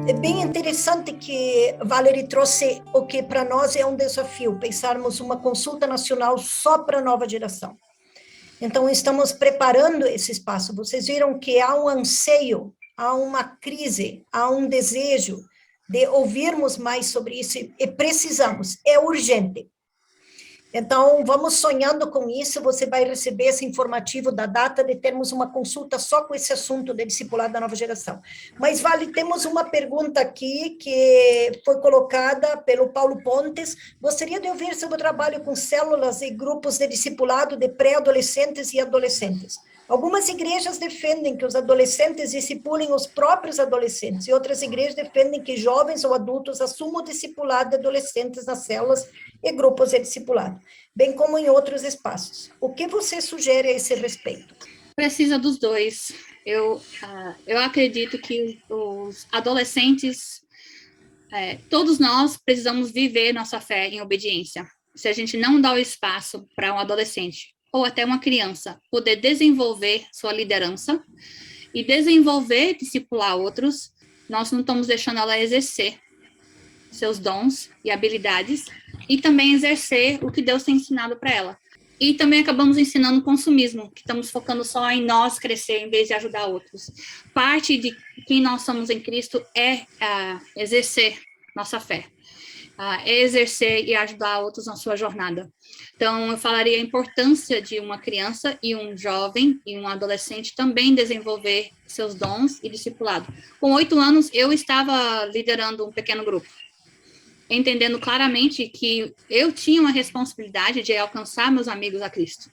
É bem interessante que Valerie trouxe o que para nós é um desafio, pensarmos uma consulta nacional só para a nova geração. Então, estamos preparando esse espaço. Vocês viram que há um anseio, há uma crise, há um desejo de ouvirmos mais sobre isso e precisamos, é urgente. Então, vamos sonhando com isso, você vai receber esse informativo da data de termos uma consulta só com esse assunto de discipulado da nova geração. Mas, Vale, temos uma pergunta aqui que foi colocada pelo Paulo Pontes. Gostaria de ouvir sobre o trabalho com células e grupos de discipulado de pré-adolescentes e adolescentes. Algumas igrejas defendem que os adolescentes discipulem os próprios adolescentes, e outras igrejas defendem que jovens ou adultos assumam o discipulado de adolescentes nas células e grupos de discipulado, bem como em outros espaços. O que você sugere a esse respeito? Precisa dos dois. Eu acredito que os adolescentes, todos nós precisamos viver nossa fé em obediência. Se a gente não dá o espaço para um adolescente ou até uma criança poder desenvolver sua liderança e desenvolver, discipular outros, nós não estamos deixando ela exercer seus dons e habilidades e também exercer o que Deus tem ensinado para ela. E também acabamos ensinando consumismo, que estamos focando só em nós crescer em vez de ajudar outros. Parte de quem nós somos em Cristo é exercer nossa fé, exercer e ajudar outros na sua jornada. Então, eu falaria a importância de uma criança e um jovem e um adolescente também desenvolver seus dons e discipulado. Com 8 anos, eu estava liderando um pequeno grupo, entendendo claramente que eu tinha uma responsabilidade de alcançar meus amigos a Cristo.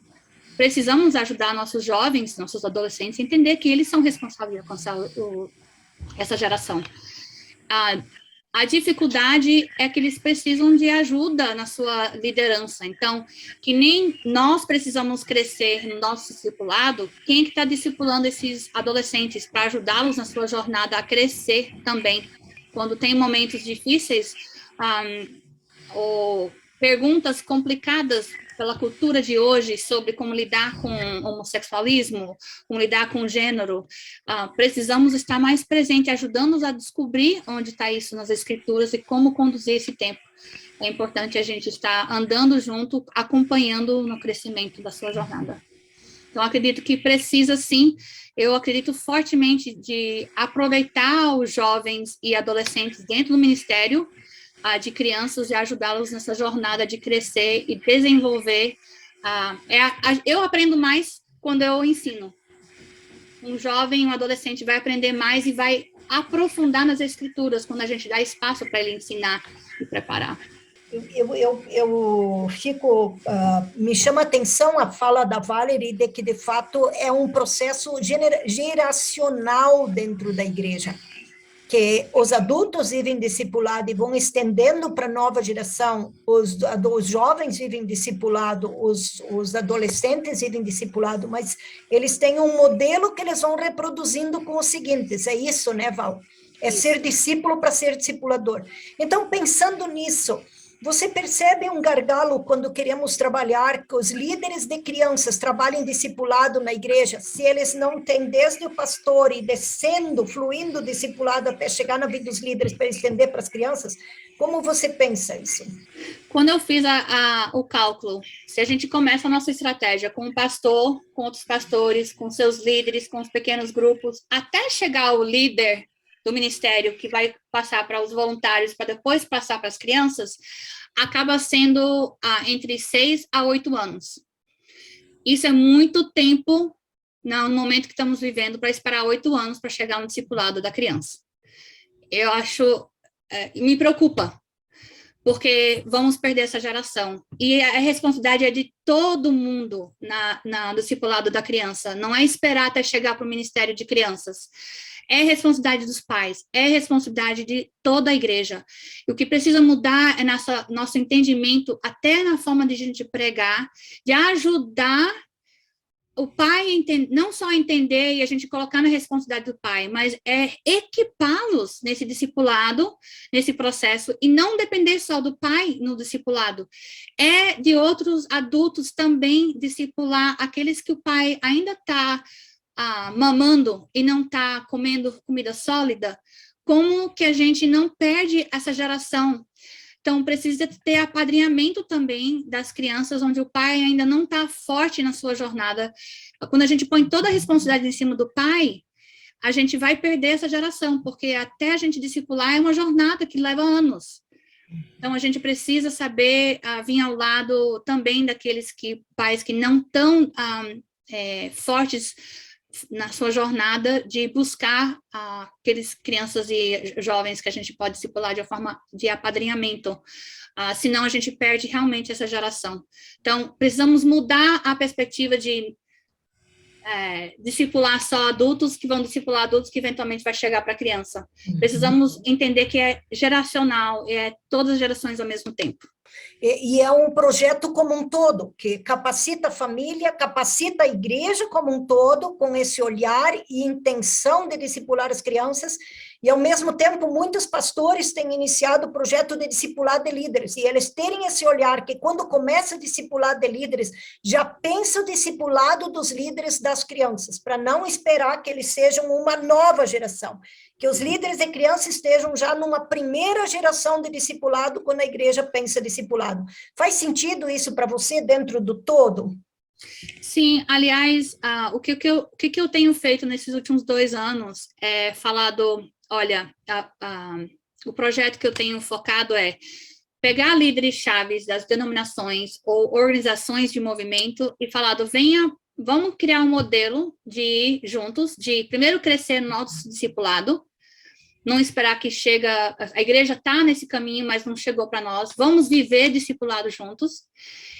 Precisamos ajudar nossos jovens, nossos adolescentes, a entender que eles são responsáveis de alcançar essa geração. A dificuldade é que eles precisam de ajuda na sua liderança. Então, que nem nós precisamos crescer no nosso discipulado, quem é que está discipulando esses adolescentes para ajudá-los na sua jornada a crescer também? Quando tem momentos difíceis, ou perguntas complicadas pela cultura de hoje sobre como lidar com homossexualismo, como lidar com gênero, precisamos estar mais presente, ajudando-os a descobrir onde está isso nas escrituras e como conduzir esse tempo. É importante a gente estar andando junto, acompanhando no crescimento da sua jornada. Então, acredito que precisa, sim, eu acredito fortemente de aproveitar os jovens e adolescentes dentro do ministério de crianças e ajudá-los nessa jornada de crescer e desenvolver. Eu aprendo mais quando eu ensino. Um jovem, um adolescente vai aprender mais e vai aprofundar nas escrituras quando a gente dá espaço para ele ensinar e preparar. Eu fico, me chama a atenção a fala da Valerie de que, de fato, é um processo geracional dentro da igreja, que os adultos vivem discipulado e vão estendendo para a nova geração, os jovens vivem discipulado, os adolescentes vivem discipulado, mas eles têm um modelo que eles vão reproduzindo com os seguintes, é isso, né, Val? É ser discípulo para ser discipulador. Então, pensando nisso, você percebe um gargalo quando queremos trabalhar que os líderes de crianças trabalhem discipulado na igreja, se eles não têm desde o pastor e descendo, fluindo o discipulado até chegar na vida dos líderes para estender para as crianças? Como você pensa isso? Quando eu fiz o cálculo, se a gente começa a nossa estratégia com o pastor, com outros pastores, com seus líderes, com os pequenos grupos, até chegar ao líder do ministério, que vai passar para os voluntários, para depois passar para as crianças, acaba sendo entre 6 a 8 anos. Isso é muito tempo no momento que estamos vivendo para esperar 8 anos para chegar no discipulado da criança. Eu acho, me preocupa, porque vamos perder essa geração. E a responsabilidade é de todo mundo no discipulado da criança, não é esperar até chegar para o Ministério de Crianças. É responsabilidade dos pais, é responsabilidade de toda a igreja. E o que precisa mudar é nosso entendimento, até na forma de a gente pregar, de ajudar o pai não só entender e a gente colocar na responsabilidade do pai, mas equipá-los nesse discipulado, nesse processo, e não depender só do pai no discipulado. É de outros adultos também discipular aqueles que o pai ainda está mamando e não está comendo comida sólida, como que a gente não perde essa geração. Então, precisa ter apadrinhamento também das crianças, onde o pai ainda não está forte na sua jornada. Quando a gente põe toda a responsabilidade em cima do pai, a gente vai perder essa geração, porque até a gente discipular é uma jornada que leva anos. Então, a gente precisa saber vir ao lado também daqueles pais que não estão fortes na sua jornada de buscar aqueles crianças e jovens que a gente pode discipular de uma forma de apadrinhamento. Senão, a gente perde realmente essa geração. Então, precisamos mudar a perspectiva de discipular só adultos, que vão discipular adultos, que eventualmente vai chegar para a criança. Precisamos entender que é geracional, é todas as gerações ao mesmo tempo. E é um projeto como um todo, que capacita a família, capacita a igreja como um todo, com esse olhar e intenção de discipular as crianças, e ao mesmo tempo muitos pastores têm iniciado o projeto de discipulado de líderes, e eles terem esse olhar que quando começa a discipulado de líderes, já pensa o discipulado dos líderes das crianças, para não esperar que eles sejam uma nova geração, que os líderes de crianças estejam já numa primeira geração de discipulado quando a igreja pensa discipulado. Faz sentido isso para você dentro do todo? Sim, aliás, o que eu tenho feito nesses últimos 2 anos é falado, olha, o projeto que eu tenho focado é pegar líderes chaves das denominações ou organizações de movimento e falado, vamos criar um modelo de juntos, de primeiro crescer no nosso discipulado, não esperar que a igreja está nesse caminho, mas não chegou para nós, vamos viver discipulado juntos,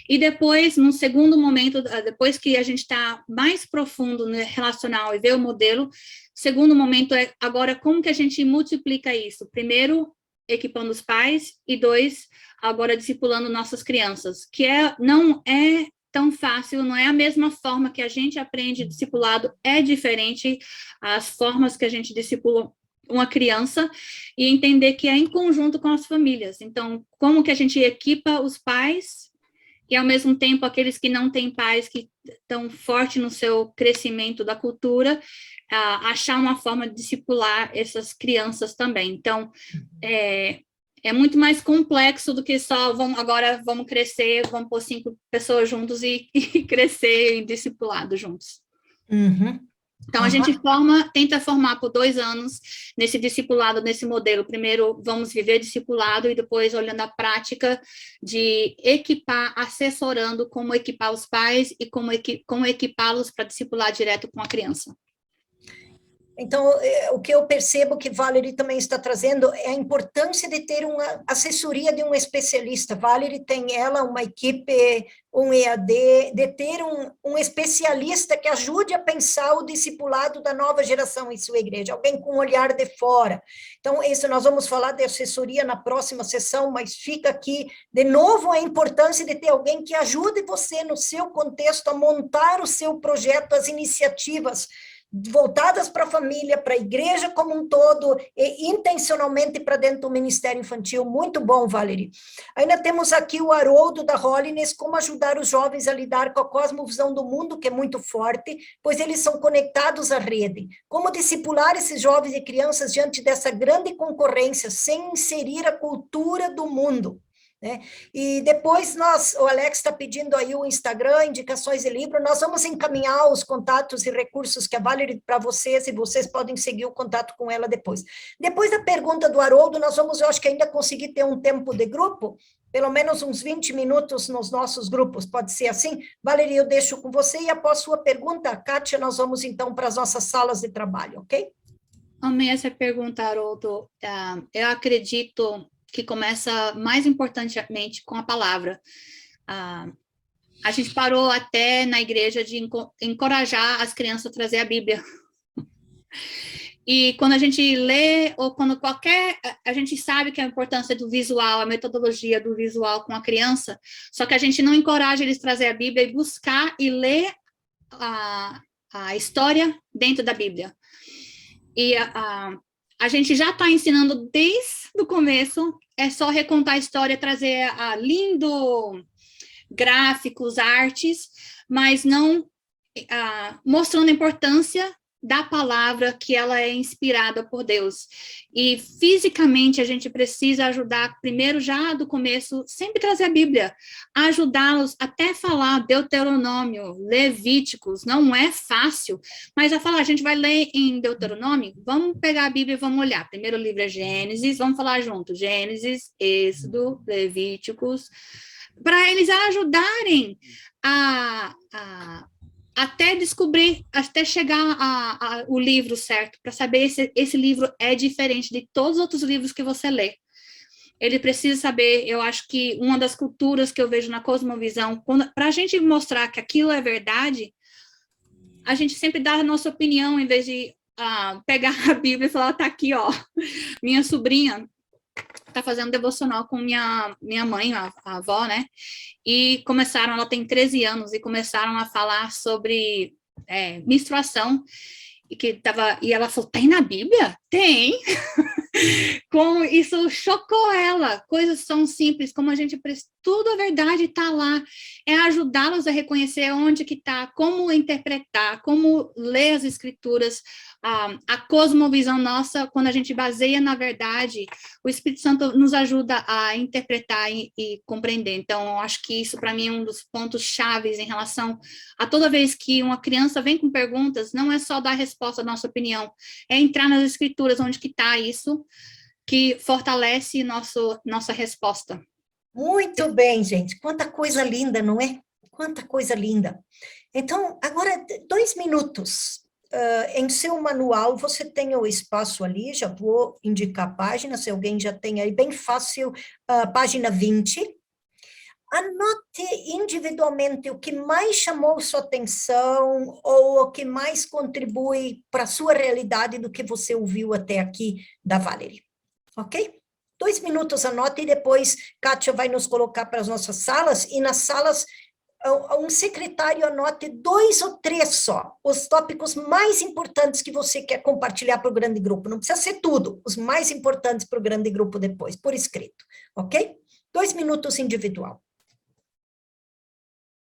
e depois, num segundo momento, depois que a gente está mais profundo no relacional e vê o modelo, segundo momento é, agora, como que a gente multiplica isso? Primeiro, equipando os pais, e 2, agora discipulando nossas crianças, que não é tão fácil, não é a mesma forma que a gente aprende discipulado, é diferente as formas que a gente discipula uma criança, e entender que é em conjunto com as famílias. Então, como que a gente equipa os pais, e ao mesmo tempo aqueles que não têm pais, que estão fortes no seu crescimento da cultura, achar uma forma de discipular essas crianças também. Então, é muito mais complexo do que só agora vamos crescer, vamos pôr 5 pessoas juntos e crescer em discipulado juntos. Uhum. Então, a gente tenta formar por 2 anos nesse discipulado, nesse modelo. Primeiro, vamos viver discipulado e depois olhando a prática de equipar, assessorando como equipar os pais e como equipá-los para discipular direto com a criança. Então, o que eu percebo que Valerie também está trazendo é a importância de ter uma assessoria de um especialista. Valerie tem uma equipe, um EAD, de ter um especialista que ajude a pensar o discipulado da nova geração em sua igreja, alguém com um olhar de fora. Então, isso nós vamos falar de assessoria na próxima sessão, mas fica aqui, de novo, a importância de ter alguém que ajude você, no seu contexto, a montar o seu projeto, as iniciativas voltadas para a família, para a igreja como um todo, e intencionalmente para dentro do Ministério Infantil. Muito bom, Valerie. Ainda temos aqui o Haroldo da Holiness, como ajudar os jovens a lidar com a cosmovisão do mundo, que é muito forte, pois eles são conectados à rede. Como discipular esses jovens e crianças diante dessa grande concorrência, sem inserir a cultura do mundo. Né? E depois o Alex está pedindo aí o Instagram, indicações de livro, nós vamos encaminhar os contatos e recursos que a Valerie para vocês, e vocês podem seguir o contato com ela depois. Depois da pergunta do Haroldo, eu acho que ainda conseguir ter um tempo de grupo, pelo menos uns 20 minutos nos nossos grupos, pode ser assim? Valerie, eu deixo com você, e após sua pergunta, Kátia, nós vamos então para as nossas salas de trabalho, ok? Amei essa pergunta, Haroldo. Eu acredito que começa mais importantemente com a palavra. A gente parou até na igreja de encorajar as crianças a trazer a Bíblia. E quando a gente lê, ou quando a gente sabe que a importância do visual, a metodologia do visual com a criança, só que a gente não encoraja eles a trazer a Bíblia e buscar e ler a história dentro da Bíblia. E a gente já está ensinando desde o começo, é só recontar a história, trazer lindo gráficos, artes, mas não mostrando a importância da palavra, que ela é inspirada por Deus. E fisicamente a gente precisa ajudar, primeiro já do começo, sempre trazer a Bíblia, ajudá-los até falar Deuteronômio, Levíticos, não é fácil, mas a falar, a gente vai ler em Deuteronômio, vamos pegar a Bíblia e vamos olhar. Primeiro livro é Gênesis, vamos falar junto, Gênesis, Êxodo, Levíticos, para eles ajudarem até descobrir, até chegar o livro certo, para saber se esse livro é diferente de todos os outros livros que você lê. Ele precisa saber, eu acho que uma das culturas que eu vejo na cosmovisão, para a gente mostrar que aquilo é verdade, a gente sempre dá a nossa opinião, em vez de pegar a Bíblia e falar, tá aqui, ó, minha sobrinha tá fazendo devocional com minha mãe, a avó, né? E ela tem 13 anos, e começaram a falar sobre menstruação, e ela falou, tem na Bíblia? Tem! Como isso chocou ela, coisas tão simples, como a gente, tudo a verdade está lá, é ajudá-los a reconhecer onde que está, como interpretar, como ler as escrituras, a cosmovisão nossa, quando a gente baseia na verdade, o Espírito Santo nos ajuda a interpretar e compreender. Então, eu acho que isso para mim é um dos pontos chaves em relação a toda vez que uma criança vem com perguntas, não é só dar resposta à nossa opinião, é entrar nas escrituras, onde que está isso, que fortalece nossa resposta. Muito bem, gente. Quanta coisa linda, não é? Quanta coisa linda. Então, agora, 2 minutos. Em seu manual, você tem o espaço ali, já vou indicar a página, se alguém já tem aí, bem fácil, página 20. Anote individualmente o que mais chamou sua atenção ou o que mais contribui para a sua realidade do que você ouviu até aqui da Valerie. Ok? 2 minutos, anote, e depois Kátia vai nos colocar para as nossas salas, e nas salas um secretário anote 2 ou 3 só, os tópicos mais importantes que você quer compartilhar para o grande grupo. Não precisa ser tudo, os mais importantes para o grande grupo depois, por escrito, ok? 2 minutos individual.